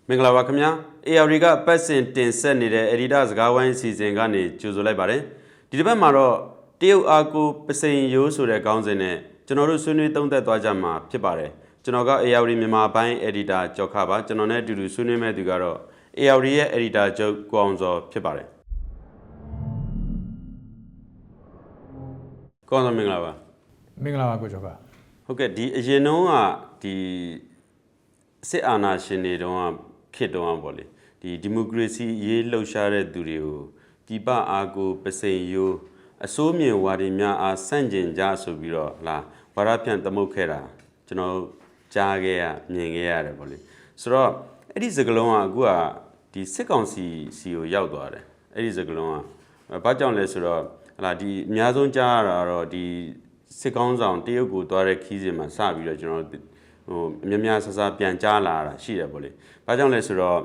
မင်္ဂလာပါခင်ဗျာ ARD ကပတ်စဉ်တင်ဆက်နေတဲ့ Editor စကားဝိုင်းအစီအစဉ်ကနေကြိုဆိုလိုက်ပါတယ်ဒီတစ်ပတ်မှာတော့တရုတ်အားကိုပစိန်ရိုးဆိုတဲ့ခေါင်းစဉ်နဲ့ကျွန်တော်တို့ဆွေးနွေးသုံးသပ်သွားကြမှာဖြစ်ပါတယ်ကျွန်တော်က ARD မြန်မာပိုင်း Editor ကျော်ခပါကျွန်တော်နဲ့အတူတူဆွေးနွေးမဲ့သူကတော့ ARD ရဲ့ Editor ချုပ်ကိုအောင်စောဖြစ်ပါတယ်ကိုအောင်စောမင်္ဂလာပါကိုကျော်ကဟုတ်ကဲ့ဒီအရင်တုန်းကဒီစစ်အာဏာရှင်တွေတုန်းကဖြစ်တော့ပေါ့လေဒီမိုကရေစီရေးလှုပ်ရှားတဲ့သူတွေကိုပြည်ပအားကိုပစိန်ရိုးအစိုးမြင်ဝါဒီများအားဆန့်ကျင်ကြဆိုပြီးတော့ဝါဒပြန်သမုတ်ခဲ့တာကျွန်တော်ကြားခဲ့ရမြင်ခဲ့ရတယ်ပေါ့လေဆိုတော့အဲ့ဒီစကလုံးကအခုကဒီစစ်ကောင်စီကိုရောက်သွားတယ်အဲ့ဒီစကလုံးကဘာကြောင့်လဲဆိုတော့ဒီအများဆုံးကြားရတာတော့ဒီစစ်ကောင်းဆောင်တရုတ်ကိုသွားတဲ့ခီးစဉ်မှာစပြီးတော့ကျွန်တော်များဆဆပြန်ကြားလာတာရှိတယ်ပေါ့လေ။ဘာကြောင့်လဲဆိုတော့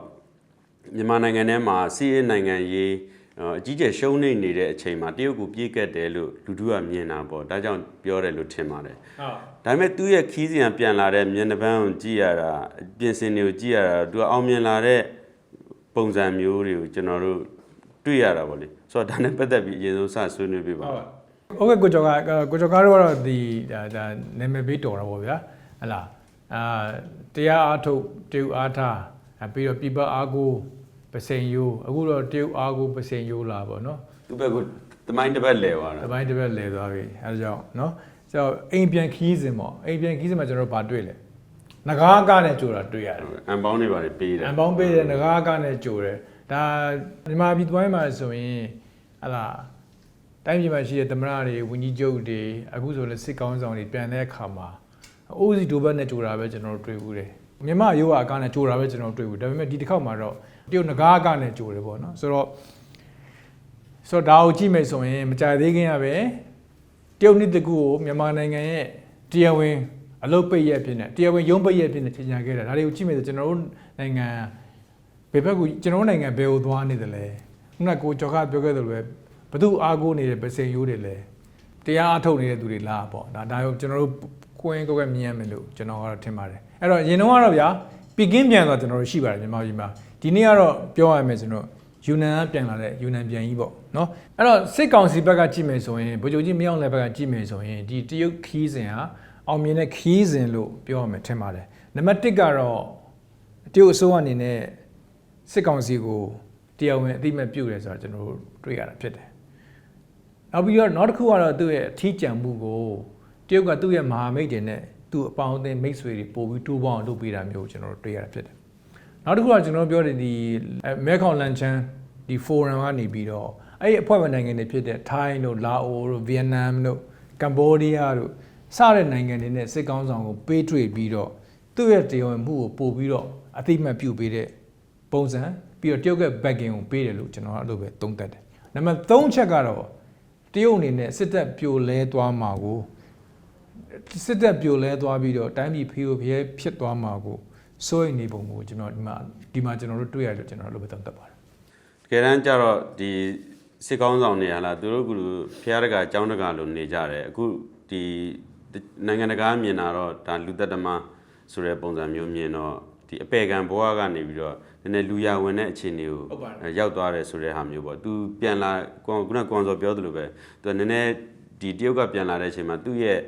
မြန်မာနိုင်ငံထဲမှာစီးရဲနိုင်ငံရေးအကြီးကျယ်ရှုံးနေနေတဲ့အချိန်မှာတရုတ်ကိုပြေးကတ်တယ်လို့လူထုကမြင်တာပေါ့။ဒါကြောင့်ပြောတယ်လို့ထင်ပါတယ်။ဒါပေမဲ့သူ့ရဲ့ခီးစဉ်ပြန်လာတဲ့မျက်နှာပန်းကိုကြည့်ရတာပြင်ဆင်တွေကိုကြည့်ရတာသူကအောင်မြင်လာတဲ့ပုံစံမျိုးတွေကိုကျွန်တော်တို့တွေ့ရတာပေါ့လေ။ဆိုတော့ဒါနဲ့ပတ်သက်ပြီးအရင်ဆုံးစဆွေးနွေးပြပါဦး။ဟုတ်ကဲ့ကိုကျော်ကတော့ဒီဒါနာမည်ပေးတော်တာပေါ့ဗျာ။ဟလားတရားအားထုတ်တရုတ်အားထားပြီးတော့ပြည်ပအားကိုပစိန်ရိုးအခုတော့တရုတ်အားကိုပစိန်ရိုးလာပေါ့နော်သူ့ဘက်ကတမိုင်းတစ်ပတ်လဲသွားတာတမိုင်းတစ်ပတ်လဲသွားပြီအဲဒါကြောင့်နော်ဆိုတော့အိမ်ပြန်ခီးစဉ်ပေါ့အိမ်ပြန်ခီးစဉ်မှာကျွန်တော်တို့ဗာတွေ့လဲငကားကားနဲ့ကြိုတာတွေ့ရတယ်အန်ပေါင်းတွေပါပေးတယ်အန်ပေါင်းပေးတယ်ငကားကားနဲ့ကြိုတယ်ဒါမြန်မာပြည်သွားမှာဆိုရင်ဟလာတိုင်းပြည်မှာရှိတဲ့သမ္မတတွေဝန်ကြီးချုပ်တွေအခုဆိုလဲစစ်ကောင်းဆောင်တွေပြန်တဲ့အခါမှာအိုးစီဒိုဘတ်နဲ့ကြိုတာပဲကျွန်တော်တို့တွေ့ဘူးတယ်မြန်မာရိုးအကားနဲ့ကြိုတာပဲကျွန်တော်တွေ့ဘူးဒါပေမဲ့ဒီတစ်ခေါက်မှာတော့တရုတ်ငကားအကားနဲ့ကြိုတယ်ပေါ့နော်ဆိုတော့ဒါကိုကြည့်မယ်ဆိုရင်မကြသေးခင်ကပဲတရုတ်နှစ်တကူကိုမြန်မာနိုင်ငံရဲ့တရားဝင်အလုပ်ပိတ်ရက်ဖြစ်နေတရားဝင်ရုံးပိတ်ရက်ဖြစ်နေချိန်ညာခဲ့တာဒါတွေကိုကြည့်မယ်ဆိုကျွန်တော်တို့နိုင်ငံဘယ်ဘက်ကိုကျွန်တော်နိုင်ငံဘယ်ကိုသွားနေတယ်လဲခုနကကိုကျော်ခပြောခဲ့တယ်လို့ပဲဘသူအားကိုးနေတဲ့ပစိန်ရိုးတွေလဲတရားအထုတ်နေတဲ့သူတွေလားပေါ့ဒါကိုကျွန်တော်တို့ကိုယ်ကိုယ်မြင်ရမယ်လို့ကျွန်တော်ကတော့ထင်ပါတယ်အဲ့တော့ရင်တော့ကတော့ဗျာပီကင်းပြန်သွားကျွန်တော်တို့ရှိပါတယ်မြန်မာပြည်မှာဒီနေ့ကတော့ပြောရမယ်ကျွန်တော်ယူနန်ကပြန်လာတဲ့ယူနန်ပြန်ကြီးပေါ့နော်အဲ့တော့စစ်ကောင်စီဘက်ကကြည့်မယ်ဆိုရင်ဗိုလ်ချုပ်ကြီးမင်းအောင်လှိုင်ဘက်ကကြည့်မယ်ဆိုရင်ဒီတရုတ်ခီးစဉ်ဟာအောင်မြင်တဲ့ခီးစဉ်လို့ပြောရမယ်ထင်ပါတယ်နံပါတ်1ကတော့တရုတ်အစိုးရအနေနဲ့စစ်ကောင်စီကိုတရားဝင်အသိအမှတ်ပြုတယ်ဆိုတာကျွန်တော်တို့တွေ့ရတာဖြစ်တယ်နောက်ပြီးတော့နောက်တစ်ခုကတော့သူ့ရဲ့အထီးကျန်မှုကိုတရုတ်ကသူ့ရဲ့မဟာမိတ်တွေနဲ့သူ့အပေါင်းအသင်းမိတ်ဆွေတွေပို့ပြီးတိုးပေါင်းလုပ်ပေးတာမျိုးကျွန်တော်တို့တွေ့ရတာဖြစ်တယ်။နောက်တစ်ခုကကျွန်တော်ပြောတဲ့ဒီမဲခေါင်လန်ချန်ဒီဖိုရမ်ကနေပြီးတော့အဲ့ဒီအဖွဲ့ဝင်နိုင်ငံတွေဖြစ်တဲ့ထိုင်းတို့လာအိုတို့ဗီယက်နမ်တို့ကမ္ဘောဒီးယားတို့စတဲ့နိုင်ငံတွေနဲ့စစ်ကောင်းဆောင်ကိုပေးတွေ့ပြီးတော့သူ့ရဲ့တရားဝင်မှုကိုပို့ပြီးတော့အသိမှတ်ပြုပေးတဲ့ပုံစံပြီးတော့တရုတ်က backing ကိုပေးတယ်လို့ကျွန်တော်အဲ့လိုပဲသုံးသပ်တယ်။နံပါတ်3ချက်ကတော့တရုတ်အနေနဲ့စစ်တပ်ပြိုလဲသွားမှာကိုစစ်တပ်ပြိုလဲသွားပြီးတော့တိုင်းပြည်ဖီးဖျဲဖြစ်သွားမှာကိုစိုးရိမ်နေပုံကိုကျွန်တော်ဒီမှာကျွန်တော်တို့တွေ့ရတယ်ကျွန်တော်တို့ပဲသုံးသပ်ပါတယ်တကယ်တမ်းကျတော့ဒီစစ်ကောင်းဆောင်တွေဟာသူတို့ကဖျားတကာအကြောင်းတကာလို့နေကြတယ်အခုဒီနိုင်ငံတကာမြင်တာတော့ဒါလူသက်သမားဆိုတဲ့ပုံစံမျိုးမြင်တော့ဒီအပေကံဘဝကနေပြီးတော့နည်းနည်းလူရဝင်တဲ့အခြေအနေကိုရောက်သွားတယ်ဆိုတဲ့ဟာမျိုးပေါ့သူပြန်လာခုနကွန်စောပြောသလိုပဲသူနည်းနည်းဒီတရုတ်ကပြန်လာတဲ့အချိန်မှာသူ့ရဲ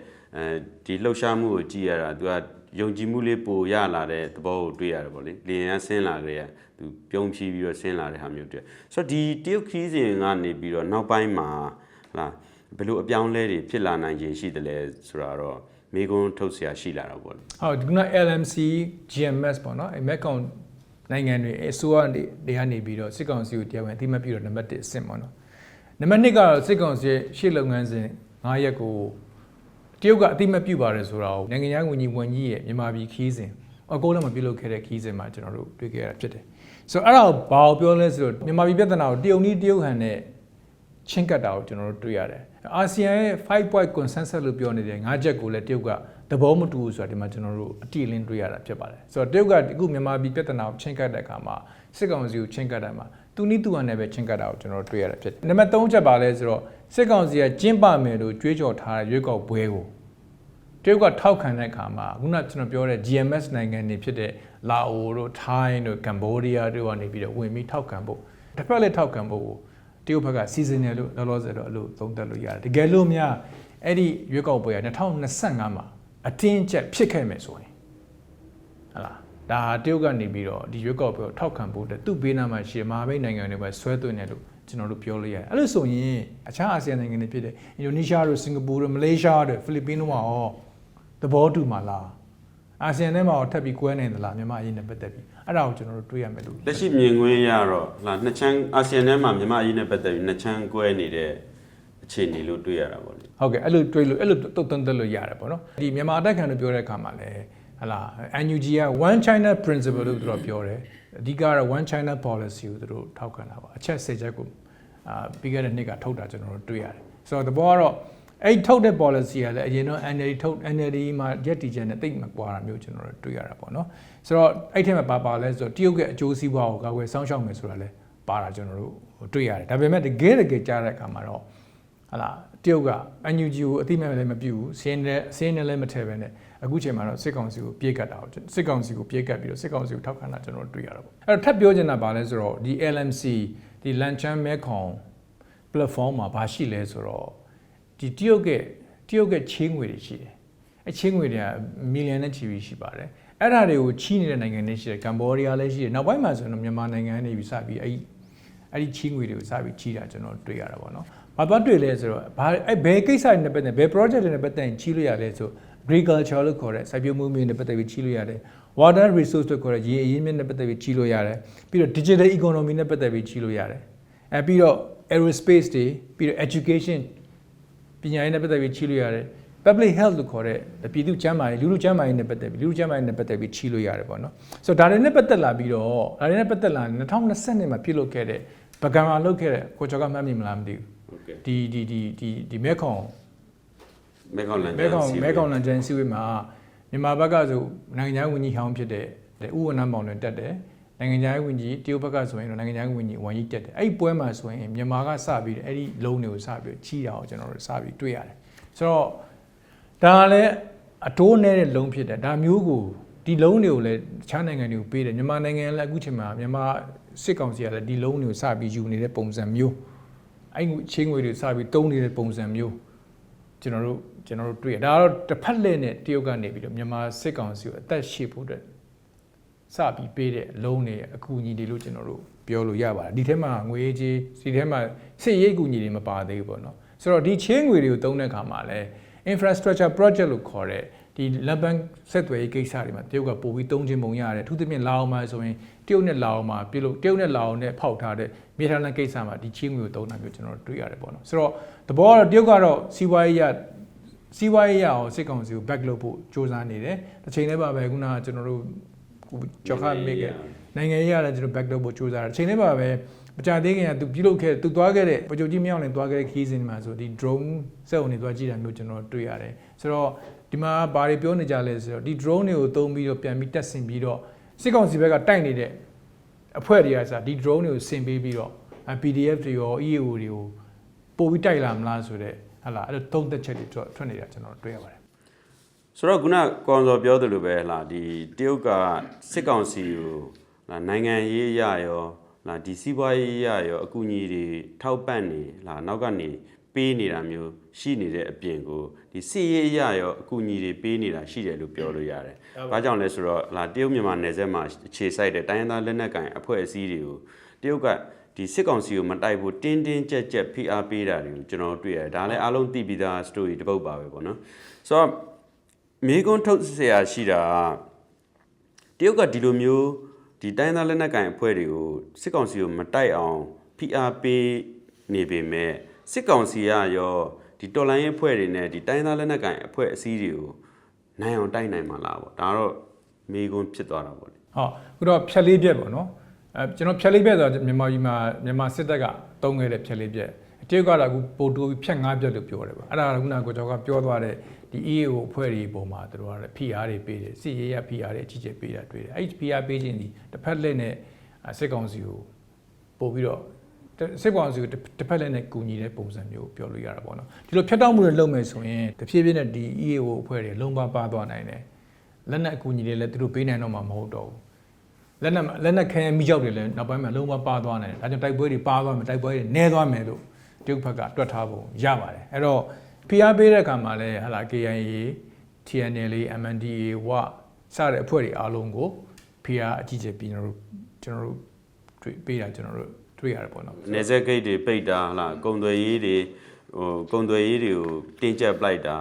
့ဒီလှုပ်ရှားမှုကိုကြည့်ရတာသူကယုံကြည်မှုလေးပိုရလာတဲ့သဘောကိုတွေ့ရတယ်ပေါ့လေလျင်ရဆင်းလာကြရသူပြုံးဖြီးပြီးတော့ဆင်းလာတဲ့ဟာမျိုးတွေ့ဆိုတော့ဒီတရုတ်ခီးစဉ်ကနေပြီးတော့နောက်ပိုင်းမှာဘယ်လိုအပြောင်းလဲတွေဖြစ်လာနိုင်ခြင်းရှိတယ်လဲဆိုတာတော့မေးခွန်းထုတ်เสียရှိလာတာပေါ့လေဟုတ်ဒီက LMC GMS ပေါ့နော်အဲမက်ကောင်နိုင်ငံတွေအစိုးရတွေကနေပြီးတော့စစ်ကောင်စီကိုတရားဝင်အသိမှတ်ပြုတော့နံပါတ်1အဆင့်ပေါ့နော်နံပါတ်2ကတော့စစ်ကောင်စီရဲ့ရှေ့လုပ်ငန်းစဉ်9ရက်ကိုတရုတ်ကအသိမှတ်ပြုပါတယ်ဆိုတာကိုနိုင်ငံရေးဝန်ကြီးရဲ့မြန်မာပြည်ခီးစဉ်အကောလုံးမှာပြုလုပ်ခဲ့တဲ့ခီးစဉ်မှာကျွန်တော်တို့တွေ့ခဲ့ရတာဖြစ်တယ်ဆိုတော့အဲ့ဒါကိုဘာကိုပြောလဲဆိုတော့မြန်မာပြည်ပြည်ထနာကိုတရုတ်နည်းတရုတ်ဟန်နဲ့ချင်းကတ်တာကိုကျွန်တော်တို့တွေ့ရတယ်အာဆီယံရဲ့5 point consensus လို့ပြောနေတဲ့5ချက်ကိုလည်းတရုတ်ကသဘောမတူဘူးဆိုတာဒီမှာကျွန်တော်တို့အတိအလင်းတွေ့ရတာဖြစ်ပါတယ်ဆိုတော့တရုတ်ကအခုမြန်မာပြည်ပြည်ထနာကိုချင်းကတ်တဲ့အခါမှာစစ်ကောင်စီကိုချင်းကတ်တိုင်းမှာသူနည်းသူဟန်နဲ့ပဲချင်းကတ်တာကိုကျွန်တော်တို့တွေ့ရတာဖြစ်တယ်နံပါတ်3ချက်ပါလဲဆိုတော့စစ်ကောင်စီကကျင်းပမယ်လို့ကြွေးကြော်ထားတဲ့ရွေးကောက်ပွဲကိုတ တရုတ်ကထောက်ခံတဲ့အခါမှာခုနကျွန်တော်ပြောတဲ့ GMS နိုင်ငံတွေဖြစ်တဲ့လာအိုတို့ထိုင်းတို့ကမ်ဘောဒီးယားတို့ကနေပြီးတော့ဝင်ပြီးထောက်ခံဖို့တစ်ဖက်လည်းထောက်ခံဖို့တရုတ်ဘက်ကစီစဉ်တယ်လို့လောလောဆယ်တော့အဲ့လိုသုံးသပ်လို့ရတယ်တကယ်လို့များအဲ့ဒီရွေးကောက်ပွဲက2025မှာအတင်းကျပ်ဖြစ်ခဲ့မယ်ဆိုရင်ဟလားဒါတရုတ်ကနေပြီးတော့ဒီရွေးကောက်ပွဲကိုထောက်ခံဖို့သူ့ဘေးနားမှာရှိမဟာမိတ်နိုင်ငံတွေပဲဆွဲသွင်းတယ်လို့ကျွန်တော်တို့ပြောလို့ရတယ်အဲ့လိုဆိုရင်အခြားအာဆီယံနိုင်ငံတွေဖြစ်တဲ့အင်ဒိုနီးရှားတို့စင်ကာပူတို့မလေးရှားတို့ဖိလစ်ပင်းတို့မှာရောသဘောတူမှာလားအာဆီယံထဲမှာရောထပ်ပြီးကွဲနိုင်သလားမြန်မာအရေးနဲ့ပတ်သက်ပြီးအဲ့ဒါကိုကျွန်တော်တို့တွေးရမယ်လို့လက်ရှိမြင်ကွင်းရတော့နှစ်ချမ်းအာဆီယံထဲမှာမြန်မာအရေးနဲ့ပတ်သက်ပြီးနှစ်ချမ်းကွဲနေတဲ့အခြေအနေလို့တွေးရတာပေါ့လေဟုတ်ကဲ့အဲ့လိုတွေးလို့အဲ့လိုတုတ်သွန်းတက်လို့ရတယ်ပေါ့နော်ဒီမြန်မာအတိုက်ခံတို့ပြောတဲ့အခါမှာလည်းဟလာ NUG က One China Principle လို့သူတို့ပြောတယ်အဓိကတော့ One China Policy ကိုသူတို့ထောက်ခံတာပါအချက်10ချက်ကိုပြီးခဲ့တဲ့နှစ်ကထုတ်တာကျွန်တော်တို့တွေ့ရတယ်ဆိုတော့သဘောကတော့အဲ့ထုတ်တဲ့ policy ကလည်းအရင်တော့ NLD မှာရက်တီချက်နဲ့တိတ်မကွာတာမျိုးကျွန်တော်တို့တွေ့ရတာပေါ့နော်ဆိုတော့အဲ့ထက်မှာပါလဲဆိုတော့တရုတ်ရဲ့အကျိုးစီးပွားကိုကာကွယ်စောင့်ရှောက်မယ်ဆိုတာလည်းပါတာကျွန်တော်တို့တွေ့ရတယ်ဒါပေမဲ့တကယ်ကြားတဲ့အခါမှာတော့ဟလာတရုတ်က NUG ကိုအတိမဲ့လည်းမပြုဘူးစင်းနဲ့လည်းမထည့်ပဲနဲ့အခုချိန်မှာတော့စစ်ကောင်စီကိုပြေးကတ်တာကိုစစ်ကောင်စီကိုပြေးကတ်ပြီးတော့စစ်ကောင်စီကိုထောက်ခံတာကျွန်တော်တို့တွေ့ရတာပေါ့အဲ့တော့ထပ်ပြောချင်တာပါလဲဆိုတော့ဒီ LMC ဒီလန်ချမ်းမဲခေါင် platform မှာဘာရှိလဲဆိုတော့ဒီတရုတ်ရဲ့ချင်းငွေတွေရှိတယ်အချင်းငွေတွေကမီလီယံနဲ့ချီပြီးရှိပါတယ်အဲ့ဒါတွေကိုချီးနေတဲ့နိုင်ငံတွေရှိတယ်ကမ်ဘောဒီးယားလည်းရှိတယ်နောက်ပိုင်းမှာဆိုတော့မြန်မာနိုင်ငံနေပြီးစပြီးအဲ့ဒီချင်းငွေတွေကိုစပြီးချီးတာကျွန်တော်တွေ့ရတာပေါ့နော်ဘာသွားတွေ့လဲဆိုတော့ဘယ်ကိစ္စတွေနဲ့ပတ်သက်ဘယ် project တွေနဲ့ပတ်သက်ချီးလို့ရလဲဆို agriculture လို့ခေါ်တဲ့စိုက်ပျိုးမှုမျိုးနဲ့ပတ်သက်ပြီးချီးလို့ရတယ် water resource လို့ခေါ်တဲ့ရေအရင်းမြစ်နဲ့ပတ်သက်ပြီးချီးလို့ရတယ်ပြီးတော့ digital economy နဲ့ပတ်သက်ပြီးချီးလို့ရတယ်ပြီးတော့ aerospace တွေပြီးတော့ education ပညာရေးနဲ့ပတ်သက်ပြီးချီးလို့ရတယ် public health လို့ခေါ်တဲ့ပြည်သူ့ကျန်းမာရေးလူထုကျန်းမာရေးနဲ့ပတ်သက်ပြီးလူထုကျန်းမာရေးနဲ့ပတ်သက်ပြီးချီးလို့ရတယ်ပေါ့နော်ဆိုတော့ဒါတွေနဲ့ပတ်သက်လာပြီးတော့ဒါတွေနဲ့ပတ်သက်လာ2020မှာပြုလုပ်ခဲ့တဲ့ဗကံမှာလုပ်ခဲ့တဲ့ကိုကျော်ကမှတ်မိမလားမသိဘူးဒီမဲခေါင်လန်ချန်စီဝေးမှာမြန်မာဘက်ကဆိုနိုင်ငံခြားဝန်ကြီးဟောင်းဖြစ်တဲ့ဥဝဏ္ဏမောင်လွင်တက်တယ်နိုင်ငံခြားဝန်ကြီးတရုတ်ဘက်ကဆိုရင်တော့နိုင်ငံခြားဝန်ကြီးဝန်ကြီးတက်တယ်အဲ့ဒီပွဲမှာဆိုရင်မြန်မာကစပြီးအဲ့ဒီလုံးတွေကိုစပြီးချီးတာကိုကျွန်တော်တို့စပြီးတွေ့ရတယ်ဆိုတော့ဒါလည်းအတိုးနေတဲ့လုံးဖြစ်တယ်ဒါမျိုးကိုဒီလုံးတွေကိုလည်းတခြားနိုင်ငံတွေကိုပေးတယ်မြန်မာနိုင်ငံလည်းအခုချိန်မှာမြန်မာစစ်ကောင်စီကလည်းဒီလုံးတွေကိုစပြီးယူနေတဲ့ပုံစံမျိုးအဲ့ချင်းငွေတွေစပြီးတုံးနေတဲ့ပုံစံမျိုးကျွန်တော်တို့တွေ့ရဒါကတော့တစ်ဖက်လက်နဲ့တရုတ်ကနေပြီးတော့မြန်မာစစ်ကောင်စီကိုအသက်ရှည်ဖို့အတွက်စပြီးပေးတဲ့လုံးတွေအကူအညီတွေလို့ကျွန်တော်တို့ပြောလို့ရပါတယ်ဒီထဲမှာငွေကြေးဒီထဲမှာစစ်ရေးအကူအညီတွေမပါသေးဘူးပေါ့နော်ဆိုတော့ဒီချင်းငွေတွေကိုသုံးတဲ့အခါမှာလည်း infrastructure project လို့ခေါ်တဲ့ဒီလက်ပန်းဆက်သွယ်ရေးကိစ္စတွေမှာတရုတ်ကပို့ပြီးသုံးခြင်းပုံရတယ်အထူးသဖြင့်လာအောင်မှာဆိုရင်တရုတ်နဲ့လာအောင်မှာပြုလုပ်တရုတ်နဲ့လာအောင်နဲ့ဖောက်ထားတဲ့မြေထားလန်ကိစ္စမှာဒီချင်းငွေကိုသုံးတာမျိုးကျွန်တော်တို့တွေ့ရတယ်ပေါ့နော်ဆိုတော့သဘောကတော့တရုတ်ကတော့စီးပွားရေးအောင်စစ်ကောင်စီကို back လုပ်ဖို့စ조사နေတယ်တစ်ချိန်တည်းပါပဲခုနကကျွန်တော်တို့ကြောက်ခမိကနိုင်ငံရေးရတယ်ကျွန်တော် back လုပ်ဖို့စ조사တယ်တစ်ချိန်တည်းပါပဲမကြသေးခင်ကသူပြုလုပ်ခဲ့သူသွားခဲ့တဲ့ပကြိုကြီးမြောက်နေသွားခဲ့တဲ့ခီးစဉ်မှာဆိုဒီ drone စက်အုံတွေသွားကြည့်တာမျိုးကျွန်တော်တွေ့ရတယ်ဆိုတော့ဒီမှာဘာတွေပြောနေကြလဲဆိုတော့ဒီ drone တွေကိုသုံးပြီးတော့ပြန်ပြီးတက်ဆင်ပြီးတော့စစ်ကောင်စီဘက်ကတိုက်နေတဲ့အဖွဲ့တွေကစားဒီ drone တွေကိုဆင်ပေးပြီးတော့ PDF တွေရော EAO တွေကိုပို့ပြီးတိုက်လာမလားဆိုတော့ဟလာအဲ့တော့သုံးသက်ချက်တွေထွက်နေတာကျွန်တော်တွေ့ရပါတယ်ဆိုတော့ခုနကောင်စောပြောသလိုပဲဟလာဒီတရုတ်ကစစ်ကောင်စီကိုနိုင်ငံရေးရရောဒီစီးပွားရေးရရောအကူအညီတွေထောက်ပံ့နေနောက်ကနေပေးနေတာမျိုးရှိနေတဲ့အပြင်ကိုဒီစစ်ရေးရရောအကူအညီတွေပေးနေတာရှိတယ်လို့ပြောလို့ရတယ်။ဘာကြောင့်လဲဆိုတော့တရုတ်မြန်မာနယ်စပ်မှာအခြေစိုက်တဲ့တိုင်းရင်းသားလက်နက်ကိုင်အဖွဲ့အစည်းတွေကိုတရုတ်ကဒီစစ်ကောင်စီကိုမတိုက်ဖို့တင်းကြပ်ဖိအားပေးတာတွေကိုကျွန်တော်တွေ့ရတယ်။ဒါလည်းအားလုံးသိပြီးသား story တစ်ပုဒ်ပါပဲပေါ့နော်။ဆိုတော့မိကွန်းထုတ်เสียရှိတာတရုတ်ကဒီလိုမျိုးဒီတိုင်းသားလက်နက်ကိုင်အဖွဲ့တွေကိုစစ်ကောင်စီကိုမတိုက်အောင်ဖိအားပေးနေပေမဲ့စစ်ကောင်စီကရောဒီတော်လိုင်းအဖွဲ့တွေနဲ့ဒီတိုင်းသားလက်နက်ကိုင်အဖွဲ့အစည်းတွေကိုနိုင်အောင်တိုက်နိုင်မှာလားပေါ့ဒါတော့မိကွန်းဖြစ်သွားတာပေါ့လေဟုတ်ခုတော့ဖြက်လေးပြက်ပေါ့နော်ကျွန်တော်ဖြက်လေးပြက်ဆိုတော့မြန်မာစစ်တပ်ကတုံးခဲ့တဲ့ဖြက်လေးပြက်တရုတ်ကတော့အခုပိုတိုးပြီးဖြက်5ပြက်လို့ပြောတယ်ပေါ့အဲ့ဒါကခုနကကိုကျော်ကပြောသွားတဲ့ဒီ EAO အဖွဲ့တွေပုံမှာသူတို့ကဖိအားတွေပေးတယ်စစ်ရေးရဖိအားတွေအကြီးကျယ်ပေးတာတွေ့တယ်အဲ့ဒီဖိအားပေးခြင်းဒီတစ်ဖက်လက်နဲ့စစ်ကောင်စီကိုပို့ပြီးတော့ စစ်ကောင်စီကိုတစ်ဖက်လည်းနဲ့ကူညီတဲ့ပုံစံမျိုးပြောလို့ရတာပေါ့နော်ဒီလိုဖြတ်တောက်မှုတွေလုပ်မယ်ဆိုရင်တဖြည်းဖြည်းနဲ့ဒီ EAO အဖွဲ့တွေလုံးပါသွားနိုင်တယ်လက်နက်အကူအညီတွေလည်းသူတို့ပေးနိုင်တော့မှာမဟုတ်တော့ဘူးလက်နက်ခဲမိကြောက်တွေလည်းနောက်ပိုင်းမှာလုံးပါသွားနိုင်တယ်ဒါကြောင့်တိုက်ပွဲတွေပါသွားမယ်တိုက်ပွဲတွေနည်းသွားမယ်လို့တရုတ်ဘက်ကတွက်ထားဖို့ရပါတယ်အဲ့တော့ PR ပေးတဲ့အခါမှာလည်းဟာလာ KIA TNL MNDAA ဝစတဲ့အဖွဲ့တွေအားလုံးကို PR အကြီးကျယ်ပြီးကျွန်တော်တို့တွေ့ပေးတာကျွန်တော်တို့တွေ့ရတယ်ပေါ့နော် နေဆက်ဂိတ်တွေပိတ်တာဟာလာကုံသွယ်ရေးတွေကုံသွယ်ရေးတွေကိုတင်းကျပ်ပလိုက်တာ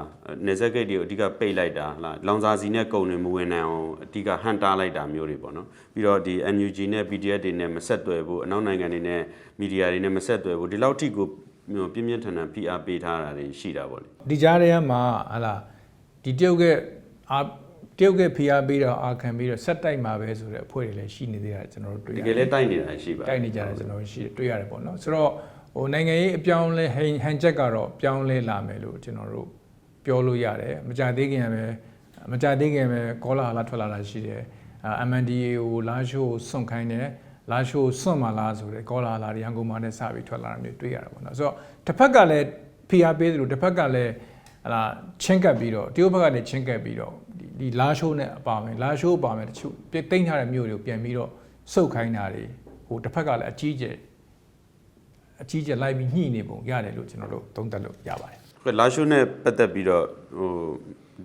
နေဆက်ဂိတ်တွေကိုအဓိကပိတ်လိုက်တာဟာလာလောင်စာစီနဲ့ကုံတွေမဝင်နိုင်အောင်အဓိကဟန်တားလိုက်တာမျိုးတွေပေါ့နော်ပြီးတော့ဒီ NUG နဲ့ PDF တွေနဲ့မဆက်သွယ်ဘူးအနောက်နိုင်ငံတွေနဲ့မီဒီယာတွေနဲ့မဆက်သွယ်ဘူးဒီလောက်ထိကိုပြင်းပြင်းထန်ထန် PR ပေးထားတာတွေရှိတာပေါ့လေဒီကြားထဲမှာဟာလာဒီတရုတ်က PR ပေးတော့အာခံပြီးတော့ဆက်တိုက်မှာပဲဆိုတဲ့အဖွဲ့တွေလည်းရှိနေသေးတာကျွန်တော်တို့တွေ့ရတယ်တကယ်လည်းတိုက်နေတာရှိပါတိုက်နေကြတယ်ကျွန်တော်ရှိတွေ့ရတယ်ပေါ့နော်ဆိုတော့ဟိုနိုင်ငံရေးအပြောင်းလဲဟန်ချက်ကတော့ပြောင်းလဲလာမယ်လို့ကျွန်တော်တို့ပြောလို့ရတယ်မကြသေးခင်ပဲကောလာလာထွက်လာတာရှိတယ်MNDAA ကိုလာရှိုးစွန့်ခိုင်းတယ်လာရှိုးစွန့်မလားဆိုတဲ့ကောလာလာရန်ကုန်မှာနဲ့စပြီးထွက်လာတာမျိုးတွေ့ရတာပေါ့နော်ဆိုတော့တစ်ဖက်ကလည်း PR ပေးသလိုတစ်ဖက်ကလည်းဟလာချင်းကပ်ပြီးတော့တရုတ်ဘက်ကလည်းချင်းကပ်ပြီးတော့ဒီလာရှိုးနဲ့အပါမယ်လာရှိုးအပါမယ်တချို့တိမ့်ထားတဲ့မြို့တွေကိုပြန်ပြီးတော့စုပ်ခိုင်းတာတွေဟိုတစ်ဖက်ကလည်းအကြီးကျယ်လိုက်ပြီးညှိနေပုံရတယ်လို့ကျွန်တော်တို့သုံးသပ်လို့ရပါတယ်လာရှိုးနဲ့ပတ်သက်ပြီးတော့ဟို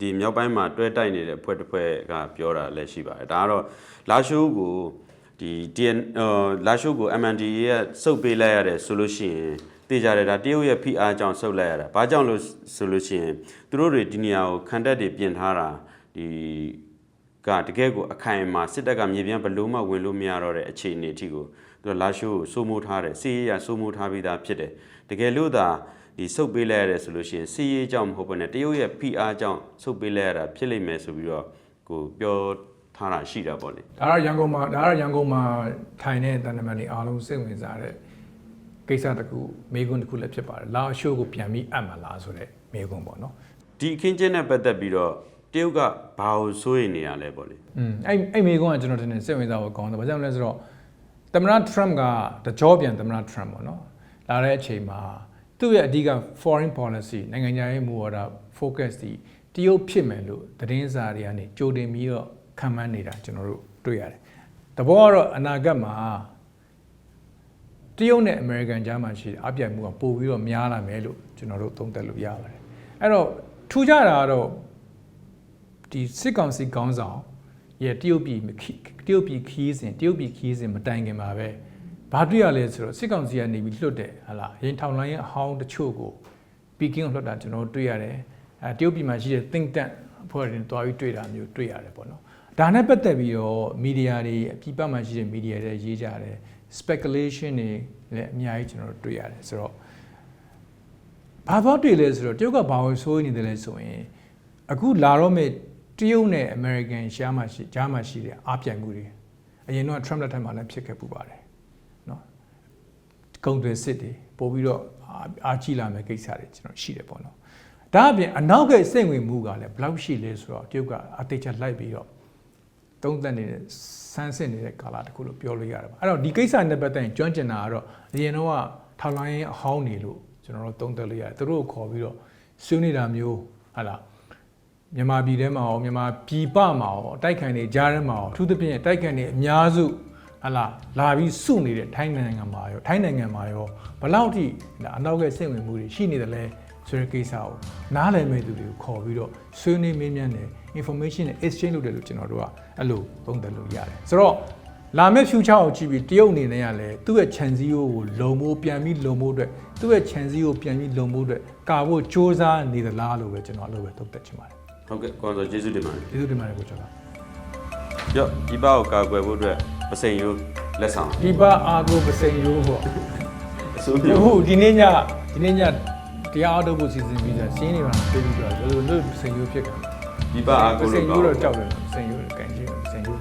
ဒီမြောက်ပိုင်းမှာတွဲတိုက်နေတဲ့အဖွဲ့တစ်ဖွဲ့ကပြောတာလည်းရှိပါတယ်ဒါကတော့လာရှိုးကိုဒီလာရှိုးကို MNDAA ရဲ့စုပ်ပေးလိုက်ရတယ်ဆိုလို့ရှိရင်တေးကြတယ်ဒါတရုတ်ရဲ့ PR ကြောင့်ဆုတ်လိုက်ရတာဘာကြောင့်လို့ဆိုလို့ရှိရင်သူတို့တွေဒီနေရာကိုခံတက်တွေပြင်ထားတာဒီကတကယ်ကိုအခိုင်အမာစစ်တပ်ကမြေပြန်ဘလို့မှဝင်လို့မရတော့တဲ့အခြေအနေအထိကိုသူတို့လာရှိုးကိုစိုးမိုးထားတယ်စီးရေးရစိုးမိုးထားပြီးသားဖြစ်တယ်တကယ်လို့သာဒီဆုတ်ပေးလိုက်ရတယ်ဆိုလို့ရှိရင်စီးရေးကြောင့်မဟုတ်ဘဲနဲ့တရုတ်ရဲ့ PR ကြောင့်ဆုတ်ပေးလိုက်ရတာဖြစ်လိမ့်မယ်ဆိုပြီးတော့ကိုပြောထားတာရှိတာပေါ့လေဒါကတော့ရန်ကုန်မှာထိုင်တဲ့တန်တမန်တွေအားလုံးစိတ်ဝင်စားတဲ့ကိစ္စတခုမေကွန်းတခုလည်းဖြစ်ပါတယ်လာရှိုးကိုပြန်ပြီးအပ်မလားဆိုတဲ့မေကွန်းပေါ့နော်ဒီအခင်းကျင်းနဲ့ပတ်သက်ပြီးတော့တရုတ်ကဘာကိုစိုးရိမ်နေရလဲပေါ့လေအဲ့မေကွန်းကကျွန်တော်တင်စိတ်ဝင်စားဖို့ကောင်းတယ်ဘာကြောင့်လဲဆိုတော့သမ္မတ Trump ကတကြောပြန်သမ္မတ Trump ပေါ့နော်လာတဲ့အချိန်မှာသူ့ရဲ့အဓိက foreign policy နိုင်ငံခြားရေးမူဝါဒ focus ဒီတရုတ်ဖြစ်မယ်လို့သတင်းစာတွေကနေကြိုတင်ပြီးတော့ခံမှန်းနေတာကျွန်တော်တို့တွေ့ရတယ်။တဘောကတော့အနာဂတ်မှာတရုတ်နဲ့အမေရိကန်ကြားမှာရှိတဲ့အပြိုင်မှုကပိုပြီးတော့များလာမယ်လို့ကျွန်တော်တို့သုံးသပ်လို့ရပါတယ်။အဲ့တော့ထူးခြားတာကတော့ဒီစစ်ကောင်စီခေါင်းဆောင်ရဲ့တရုတ်ပြည်ခီးစဉ်မတိုင်ခင်မှာပဲဘာတွေ့ရလဲဆိုတော့စစ်ကောင်စီကနေပြီးလွတ်တယ်ဟာလားရင်ထောင်လိုင်းရဲ့အဟောင်းတချို့ကိုပီကင်းကိုလွတ်တာကျွန်တော်တို့တွေ့ရတယ်တရုတ်ပြည်မှာရှိတဲ့ think tank အဖွဲ့တွေတွားပြီးတွေ့တာမျိုးတွေ့ရတယ်ပေါ့နော်ဒါနဲ့ပတ်သက်ပြီးတော့မီဒီယာတွေအပြည်ပမှာရှိတဲ့မီဒီယာတွေရေးကြတယ် speculation တွေလည်းအများကြီးကျွန်တော်တို့တွေ့ရတယ်ဆိုတော့ဘာသွားတွေ့လဲဆိုတော့တရုတ်ကဘာလို့ဆိုးနေတယ်လဲဆိုရင်အခုလာတော့မဲ့တရုတ်နဲ့အမေရိကန်ကြားမှာရှိတဲ့အားပြိုင်မှုတွေအရင်တော့ Trump လက်ထက်မှာလည်းဖြစ်ခဲ့ပူပါတယ်နော်ကုန်သွယ်စစ်တွေပို့ပြီးတော့အားကြီးလာမဲ့ကိစ္စတွေကျွန်တော်ရှိတယ်ပေါ့နော်ဒါအပြင်အနောက်ကစိတ်ဝင်မှုကလည်းဘယ်လောက်ရှိလဲဆိုတော့တရုတ်ကအသေးချာလိုက်ပြီးတော့သုံးသပ်နေတဲ့စမ်းစစ်နေတဲ့ကာလတခုလို့ပြောလို့ရတယ်ပါအဲ့တော့ဒီကိစ္စနဲ့ပတ်သက်ရင်ကျွမ်းကျင်တာကတော့အရင်တော့ထောင်လိုင်းအဟောင်းနေလို့ကျွန်တော်တို့သုံးသပ်လို့ရတယ်သူတို့ကိုခေါ်ပြီးတော့ဆွေးနွေးတာမျိုးဟာလားမြန်မာပြည်ထဲမှာရောမြန်မာပြည်ပမှာရောတိုက်ခိုင်နေကြားထဲမှာရောအထူးသဖြင့်တိုက်ခိုင်နေအများစုဟာလားလာပြီးစုနေတဲ့ထိုင်းနိုင်ငံမှာရောဘယ်လောက်ထိအနောက်ကစိတ်ဝင်မှုတွေရှိနေတယ်လဲဆိုတဲ့ကိစ္စကိုနားလည်မဲ့သူတွေကိုခေါ်ပြီးတော့ဆွေးနွေးမေးမြန်းတယ် information နဲ့ exchange လုပ်တယ်လို့ကျွန်တော်တို့ကအဲ့လိုသုံးသပ်လို့ရတယ်ဆိုတော့လာမယ့် future ကိုကြည့်ပြီးတရုတ်အနေနဲ့ကလည်းသူ့ရဲ့ chance ကိုလုံဖို့ပြန်ပြီးလုံဖို့အတွက်သူ့ရဲ့ chance ကိုပြန်ပြီးလုံဖို့အတွက်ကာဖို့စ조사နေသလားလို့ပဲကျွန်တော်အဲ့လိုပဲသုံးသပ်ချင်ပါတယ်ဟုတ်ကဲ့ကိုယ်ဆိုကျေးဇူးတင်ပါတယ်ကျေးဇူးတင်ပါတယ်ကိုကျော်ပါရော့ဒီပါကိုကာကွယ်ဖို့အတွက်ပစိန်ရိုးလက်ဆောင်ဒီပါအားကိုပစိန်ရိုးပေါ့အစိုးရဟုတ်ဒီနေ့ညတရားအားထုတ်ဖို့စီစဉ်ပြီးတာရှင်းနေပါပြေးပြီးတော့လို့ပစိန်ရိုးဖြစ်ကြဒီပါအားကိုပစိန်ရိုးတော့ကြောက်တယ်ပစိန်ရိုးကန်ကြီးပစိန်ရိုး